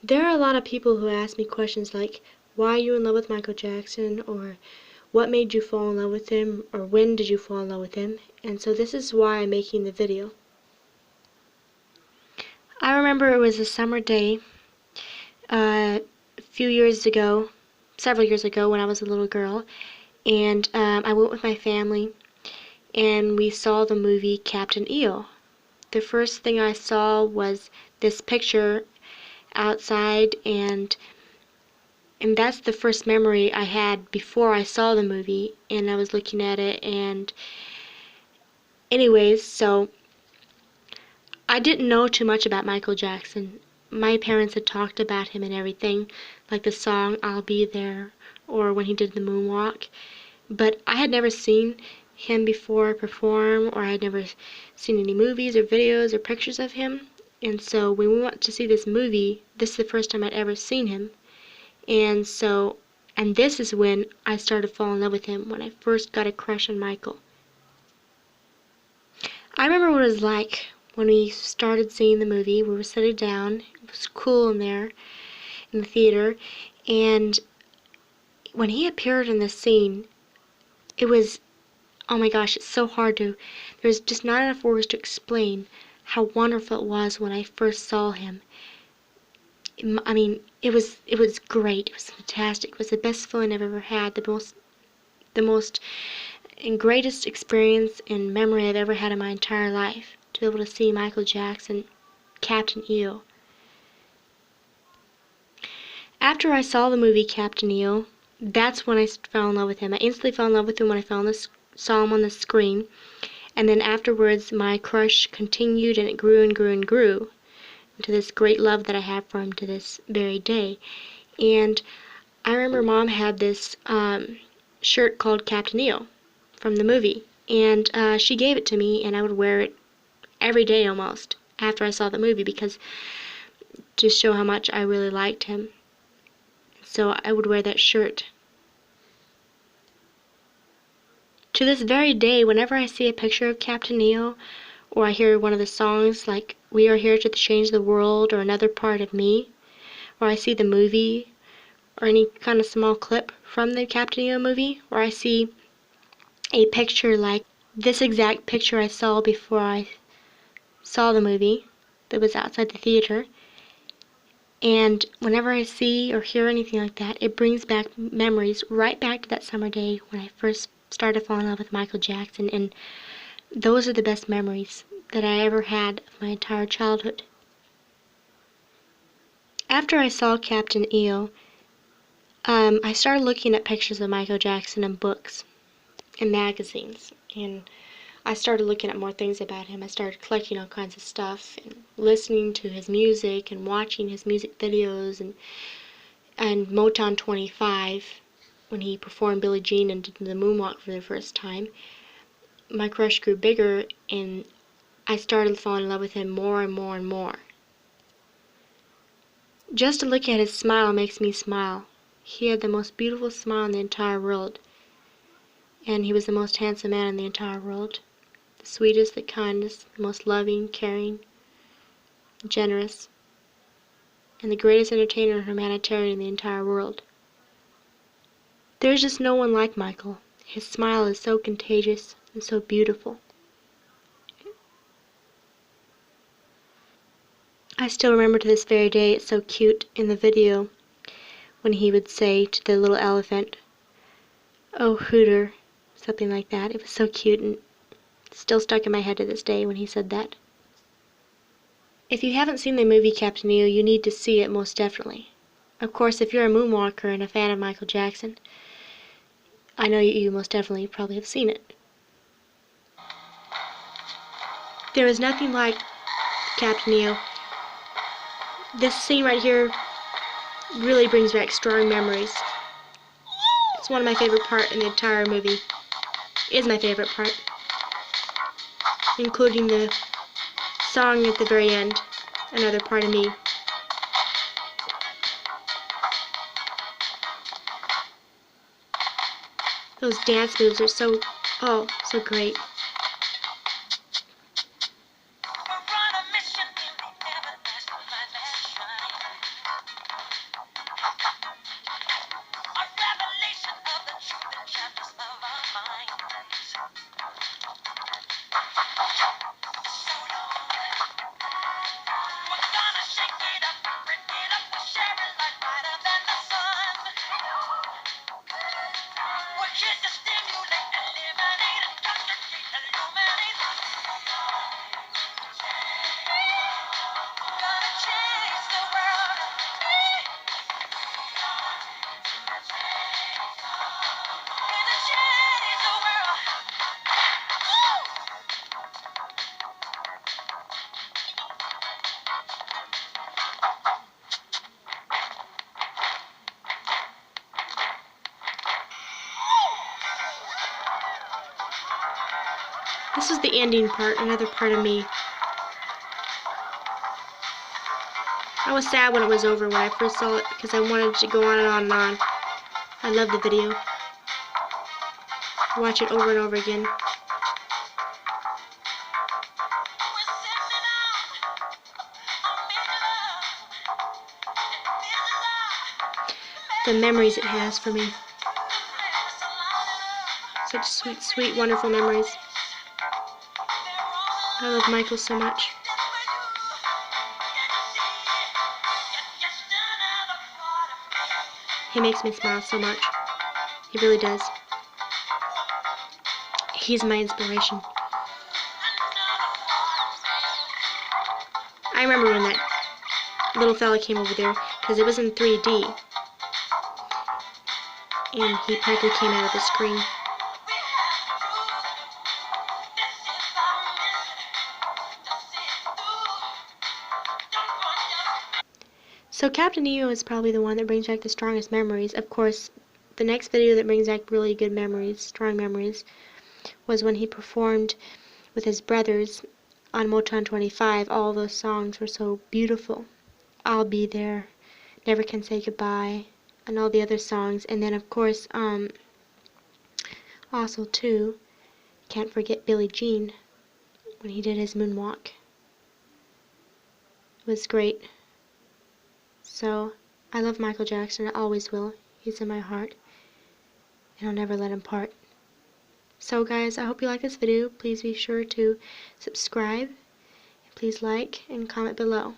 There are a lot of people who ask me questions like, why are you in love with Michael Jackson, or what made you fall in love with him, or when did you fall in love with him? And so this is why I'm making the video. I remember it was a summer day a few years ago, several years ago when I was a little girl, and I went with my family and we saw the movie Captain EO. The first thing I saw was this picture outside, and that's the first memory I had before I saw the movie, and I was looking at it, and anyways, so I didn't know too much about Michael Jackson. My parents had talked about him and everything, like the song I'll Be There, or when he did the moonwalk, but I had never seen him before perform, or I had never seen any movies or videos or pictures of him. And so when we went to see this movie, this is the first time I'd ever seen him. And this is when I started falling in love with him, when I first got a crush on Michael. I remember what it was like when we started seeing the movie. We were sitting down. It was cool in there, in the theater. And when he appeared in the scene, it was, oh my gosh, it's so hard to, there's just not enough words to explain how wonderful it was when I first saw him. I mean, it was great. It was fantastic. It was the best feeling I've ever had. The most and greatest experience and memory I've ever had in my entire life. To be able to see Michael Jackson, Captain EO. After I saw the movie Captain EO, that's when I fell in love with him. I instantly fell in love with him when I saw him on the screen. And then afterwards, my crush continued, and it grew and grew and grew into this great love that I have for him to this very day. And I remember Mom had this shirt called Captain EO from the movie, and she gave it to me, and I would wear it every day almost after I saw the movie, because to show how much I really liked him. So I would wear that shirt. To this very day, whenever I see a picture of Captain EO, or I hear one of the songs like We Are Here to Change the World, or Another Part of Me, or I see the movie, or any kind of small clip from the Captain EO movie, or I see a picture like this exact picture I saw before I saw the movie that was outside the theater, and whenever I see or hear anything like that, it brings back memories right back to that summer day when I first started falling in love with Michael Jackson, and those are the best memories that I ever had of my entire childhood. After I saw Captain EO, I started looking at pictures of Michael Jackson in books and magazines, and I started looking at more things about him. I started collecting all kinds of stuff and listening to his music and watching his music videos, and Motown 25, when he performed Billie Jean and did the moonwalk for the first time. My crush grew bigger, and I started falling in love with him more and more and more. Just to look at his smile makes me smile. He had the most beautiful smile in the entire world, and he was the most handsome man in the entire world. The sweetest, the kindest, the most loving, caring, generous, and the greatest entertainer and humanitarian in the entire world. There's just no one like Michael. His smile is so contagious and so beautiful. I still remember to this very day, it's so cute in the video when he would say to the little elephant, "Oh, Hooter," something like that. It was so cute, and it's still stuck in my head to this day when he said that. If you haven't seen the movie Captain EO, you need to see it most definitely. Of course, if you're a moonwalker and a fan of Michael Jackson, I know you most definitely probably have seen it. There is nothing like Captain EO. This scene right here really brings back strong memories. It's one of my favorite parts in the entire movie. It is my favorite part, including the song at the very end, Another Part of Me. Those dance moves are so great. This was the ending part, another part of me. I was sad when it was over when I first saw it because I wanted to go on and on and on. I love the video. Watch it over and over again. The memories it has for me. Such sweet, sweet, wonderful memories. I love Michael so much. He makes me smile so much. He really does. He's my inspiration. I remember when that little fella came over there, because it was in 3D. And he practically came out of the screen. So Captain EO is probably the one that brings back the strongest memories. Of course, the next video that brings back really good memories, strong memories, was when he performed with his brothers on Motown 25. All those songs were so beautiful. I'll Be There, Never Can Say Goodbye, and all the other songs. And then of course, also too, can't forget Billie Jean when he did his Moonwalk. It was great. So, I love Michael Jackson, I always will. He's in my heart, and I'll never let him part. So guys, I hope you like this video. Please be sure to subscribe, and please like and comment below.